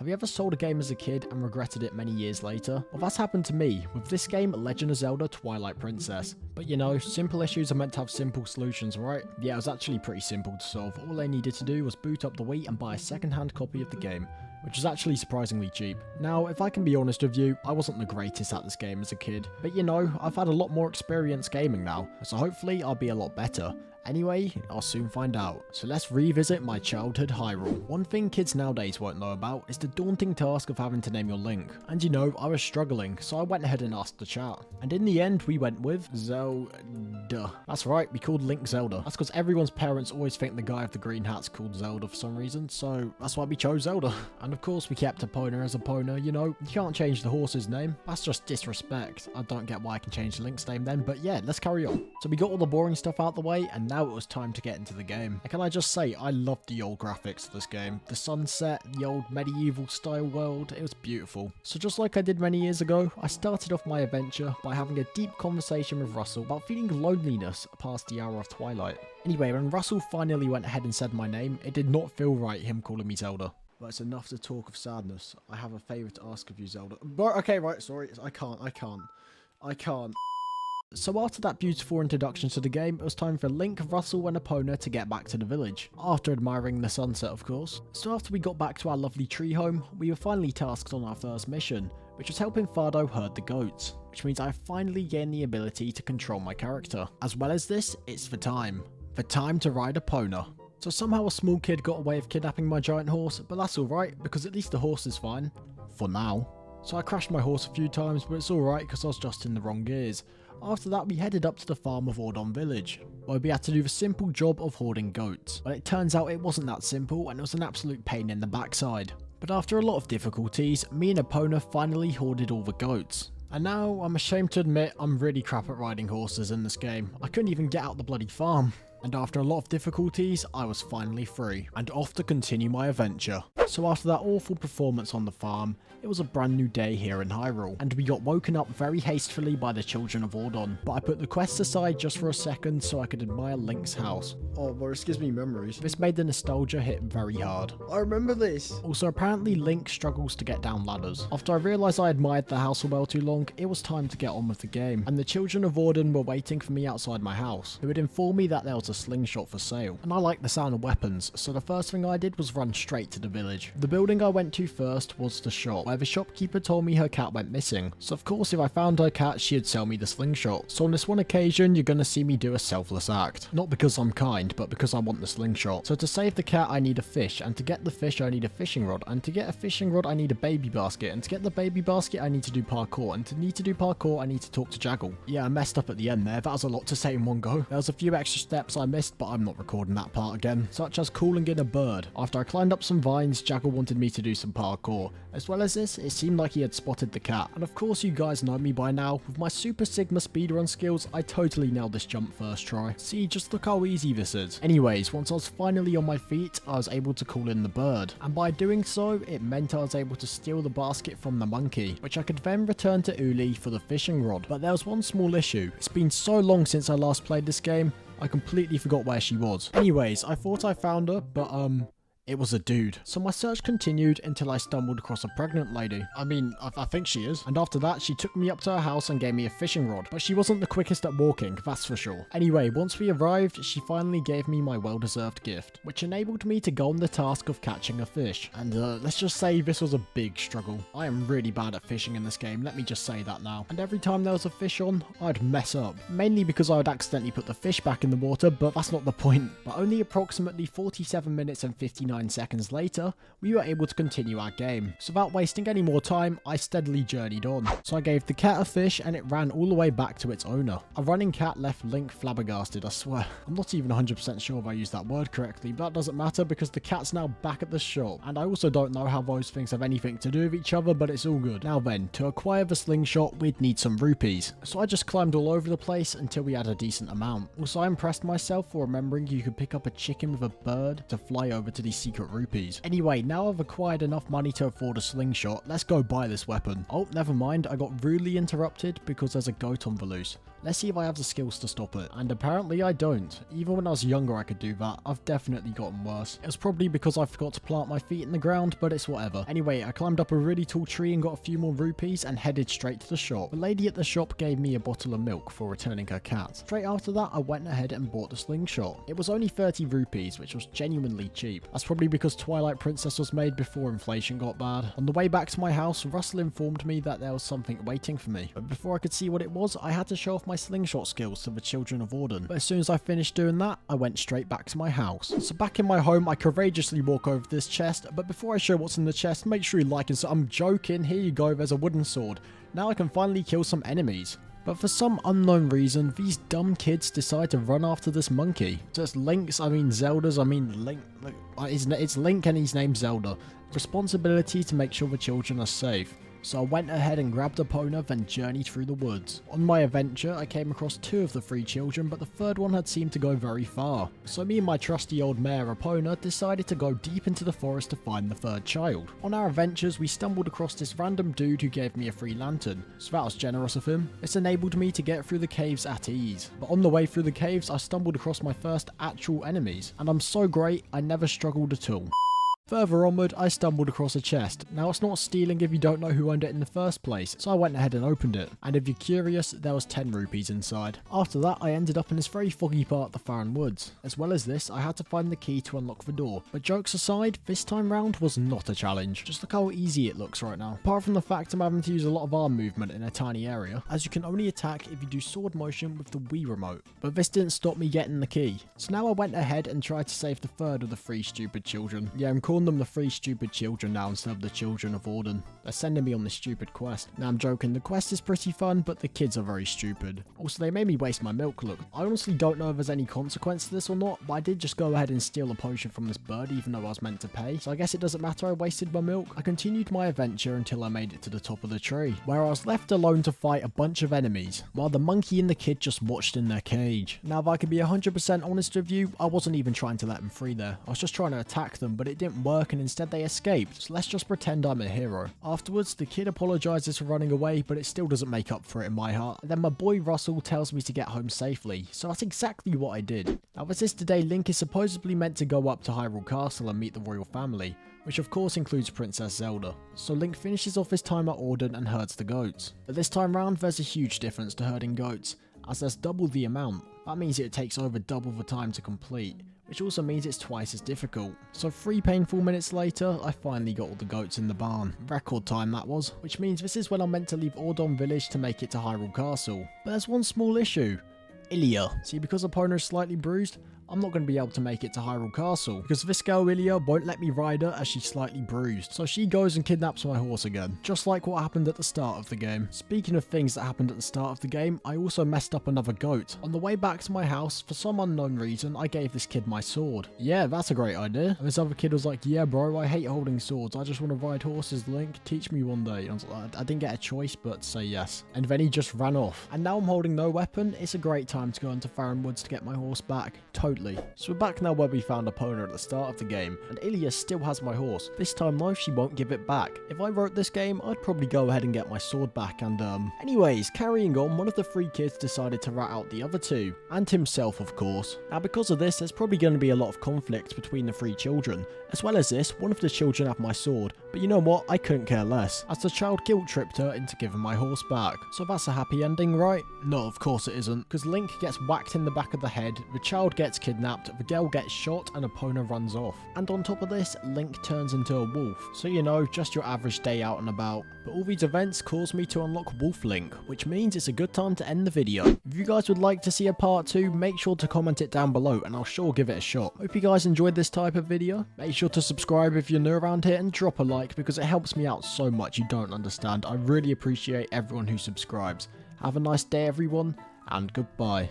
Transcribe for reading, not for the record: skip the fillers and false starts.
Have you ever sold a game as a kid and regretted it many years later? Well, that's happened to me with this game, Legend of Zelda Twilight Princess. But you know, simple issues are meant to have simple solutions, right? Yeah, it was actually pretty simple to solve. All I needed to do was boot up the Wii and buy a second-hand copy of the game, which is actually surprisingly cheap. Now, if I can be honest with you, I wasn't the greatest at this game as a kid, but you know, I've had a lot more experience gaming now, so hopefully I'll be a lot better. Anyway, I'll soon find out. So let's revisit my childhood Hyrule. One thing kids nowadays won't know about is the daunting task of having to name your Link. And you know, I was struggling, so I went ahead and asked the chat. And in the end, we went with Zelda. That's right, we called Link Zelda. That's because everyone's parents always think the guy with the green hat's called Zelda for some reason, so that's why we chose Zelda. And of course, we kept Epona as Epona, you know, you can't change the horse's name. That's just disrespect. I don't get why I can change Link's name then, but yeah, let's carry on. So we got all the boring stuff out the way, and now it was time to get into the game. And can I just say, I loved the old graphics of this game. The sunset, the old medieval style world, it was beautiful. So just like I did many years ago, I started off my adventure by having a deep conversation with Russell about feeling loneliness past the hour of twilight. Anyway, when Russell finally went ahead and said my name, it did not feel right him calling me Zelda. But it's enough to talk of sadness. I have a favour to ask of you, Zelda. But okay, right, sorry, I can't. So after that beautiful introduction to the game, it was time for Link, Russell and Epona to get back to the village. After admiring the sunset, of course. So after we got back to our lovely tree home, we were finally tasked on our first mission, which was helping Fardo herd the goats. Which means I finally gained the ability to control my character. As well as this, it's for time. For time to ride Epona. So somehow a small kid got away with kidnapping my giant horse, but that's alright, because at least the horse is fine. For now. So I crashed my horse a few times, but it's alright because I was just in the wrong gears. After that, we headed up to the farm of Ordon village, where we had to do the simple job of hoarding goats. But it turns out it wasn't that simple, and it was an absolute pain in the backside. But after a lot of difficulties, me and Epona finally hoarded all the goats. And now, I'm ashamed to admit, I'm really crap at riding horses in this game. I couldn't even get out the bloody farm. And after a lot of difficulties, I was finally free, and off to continue my adventure. So after that awful performance on the farm, it was a brand new day here in Hyrule, and we got woken up very hastily by the children of Ordon. But I put the quests aside just for a second so I could admire Link's house. Oh, well, this gives me memories. This made the nostalgia hit very hard. I remember this. Also, apparently Link struggles to get down ladders. After I realised I admired the house for well too long, it was time to get on with the game. And the children of Ordon were waiting for me outside my house, who had informed me that there was a slingshot for sale. And I like the sound of weapons, so the first thing I did was run straight to the village. The building I went to first was the shop, where the shopkeeper told me her cat went missing. So of course if I found her cat, she'd sell me the slingshot. So on this one occasion, you're gonna see me do a selfless act. Not because I'm kind, but because I want the slingshot. So to save the cat, I need a fish, and to get the fish, I need a fishing rod, and to get a fishing rod, I need a baby basket, and to get the baby basket, I need to do parkour, and to need to do parkour, I need to talk to Jaggle. Yeah, I messed up at the end there. That was a lot to say in one go. There was a few extra steps I missed, but I'm not recording that part again, such as calling in a bird. After I climbed up some vines, Jaggle wanted me to do some parkour. As well as this, it seemed like he had spotted the cat. And of course you guys know me by now, with my Super Sigma speedrun skills, I totally nailed this jump first try. See, just look how easy this is. Anyways, once I was finally on my feet, I was able to call in the bird. And by doing so, it meant I was able to steal the basket from the monkey, which I could then return to Uli for the fishing rod. But there was one small issue. It's been so long since I last played this game, I completely forgot where she was. Anyways, I thought I found her, but it was a dude. So my search continued until I stumbled across a pregnant lady. I think she is. And after that, she took me up to her house and gave me a fishing rod. But she wasn't the quickest at walking, that's for sure. Anyway, once we arrived, she finally gave me my well-deserved gift, which enabled me to go on the task of catching a fish. And let's just say this was a big struggle. I am really bad at fishing in this game, let me just say that now. And every time there was a fish on, I'd mess up. Mainly because I would accidentally put the fish back in the water, but that's not the point. But only approximately 47 minutes and 59 seconds later, we were able to continue our game. So without wasting any more time, I steadily journeyed on. So I gave the cat a fish and it ran all the way back to its owner. A running cat left Link flabbergasted, I swear. I'm not even 100% sure if I used that word correctly, but that doesn't matter because the cat's now back at the shop. And I also don't know how those things have anything to do with each other, but it's all good. Now then, to acquire the slingshot, we'd need some rupees. So I just climbed all over the place until we had a decent amount. Also, I impressed myself for remembering you could pick up a chicken with a bird to fly over to these secret rupees. Anyway, now I've acquired enough money to afford a slingshot, let's go buy this weapon. Oh, never mind, I got rudely interrupted because there's a goat on the loose. Let's see if I have the skills to stop it. And apparently I don't. Even when I was younger I could do that. I've definitely gotten worse. It was probably because I forgot to plant my feet in the ground, but it's whatever. Anyway, I climbed up a really tall tree and got a few more rupees and headed straight to the shop. The lady at the shop gave me a bottle of milk for returning her cat. Straight after that, I went ahead and bought the slingshot. It was only 30 rupees, which was genuinely cheap. That's probably because Twilight Princess was made before inflation got bad. On the way back to my house, Russell informed me that there was something waiting for me. But before I could see what it was, I had to show off my slingshot skills to the children of Orden. But as soon as I finished doing that, I went straight back to my house. So back in my home, I courageously walk over this chest, but before I show what's in the chest, make sure you like and so I'm joking, here you go, there's a wooden sword. Now I can finally kill some enemies. But for some unknown reason, these dumb kids decide to run after this monkey. So it's Zelda's, Link. It's Link and he's named Zelda. Responsibility to make sure the children are safe. So I went ahead and grabbed Epona, then journeyed through the woods. On my adventure, I came across 2 of the 3 children, but the third one had seemed to go very far. So me and my trusty old mare Epona decided to go deep into the forest to find the third child. On our adventures, we stumbled across this random dude who gave me a free lantern, so that was generous of him. This enabled me to get through the caves at ease. But on the way through the caves, I stumbled across my first actual enemies, and I'm so great, I never struggled at all. Further onward, I stumbled across a chest. Now it's not stealing if you don't know who owned it in the first place, so I went ahead and opened it. And if you're curious, there was 10 rupees inside. After that, I ended up in this very foggy part of the Farron Woods. As well as this, I had to find the key to unlock the door. But jokes aside, this time round was not a challenge. Just look how easy it looks right now. Apart from the fact I'm having to use a lot of arm movement in a tiny area, as you can only attack if you do sword motion with the Wii remote. But this didn't stop me getting the key. So now I went ahead and tried to save the third of the 3 stupid children. Yeah, I'm calling them the 3 stupid children now instead of the children of Orden. They're sending me on this stupid quest. Now I'm joking, the quest is pretty fun, but the kids are very stupid. Also, they made me waste my milk, look. I honestly don't know if there's any consequence to this or not, but I did just go ahead and steal a potion from this bird even though I was meant to pay. So I guess it doesn't matter I wasted my milk. I continued my adventure until I made it to the top of the tree, where I was left alone to fight a bunch of enemies, while the monkey and the kid just watched in their cage. Now if I could be 100% honest with you, I wasn't even trying to let them free there. I was just trying to attack them, but it didn't work and instead they escaped, so let's just pretend I'm a hero. Afterwards, the kid apologizes for running away, but it still doesn't make up for it in my heart. And then my boy Russell tells me to get home safely, so that's exactly what I did. Now as this today, Link is supposedly meant to go up to Hyrule Castle and meet the royal family, which of course includes Princess Zelda. So Link finishes off his time at Orden and herds the goats. But this time round, there's a huge difference to herding goats, as there's double the amount. That means it takes over double the time to complete, which also means it's twice as difficult. So 3 painful minutes later, I finally got all the goats in the barn. Record time that was, which means this is when I'm meant to leave Ordon Village to make it to Hyrule Castle. But there's one small issue. Ilia. See, because Epona is slightly bruised, I'm not going to be able to make it to Hyrule Castle, because this girl Ilia won't let me ride her as she's slightly bruised, so she goes and kidnaps my horse again, just like what happened at the start of the game. Speaking of things that happened at the start of the game, I also messed up another goat. On the way back to my house, for some unknown reason, I gave this kid my sword. Yeah, that's a great idea. And this other kid was like, yeah bro, I hate holding swords, I just want to ride horses, Link, teach me one day. And I was like, I didn't get a choice, but say yes. And then he just ran off. And now I'm holding no weapon, it's a great time to go into Farron Woods to get my horse back. Totally. So we're back now where we found Epona at the start of the game, and Ilia still has my horse. This time though, she won't give it back. If I wrote this game, I'd probably go ahead and get my sword back and Anyways, carrying on, one of the 3 kids decided to rat out the other 2, and himself of course. Now because of this, there's probably going to be a lot of conflict between the 3 children. As well as this, one of the children had my sword, but you know what, I couldn't care less, as the child guilt tripped her into giving my horse back. So that's a happy ending, right? No, of course it isn't, because Link gets whacked in the back of the head, the child gets kidnapped, the girl gets shot, and Epona runs off. And on top of this, Link turns into a wolf. So you know, just your average day out and about. But all these events caused me to unlock Wolf Link, which means it's a good time to end the video. If you guys would like to see a part 2, make sure to comment it down below and I'll sure give it a shot. Hope you guys enjoyed this type of video. Make sure to subscribe if you're new around here and drop a like because it helps me out so much you don't understand. I really appreciate everyone who subscribes. Have a nice day everyone, and goodbye.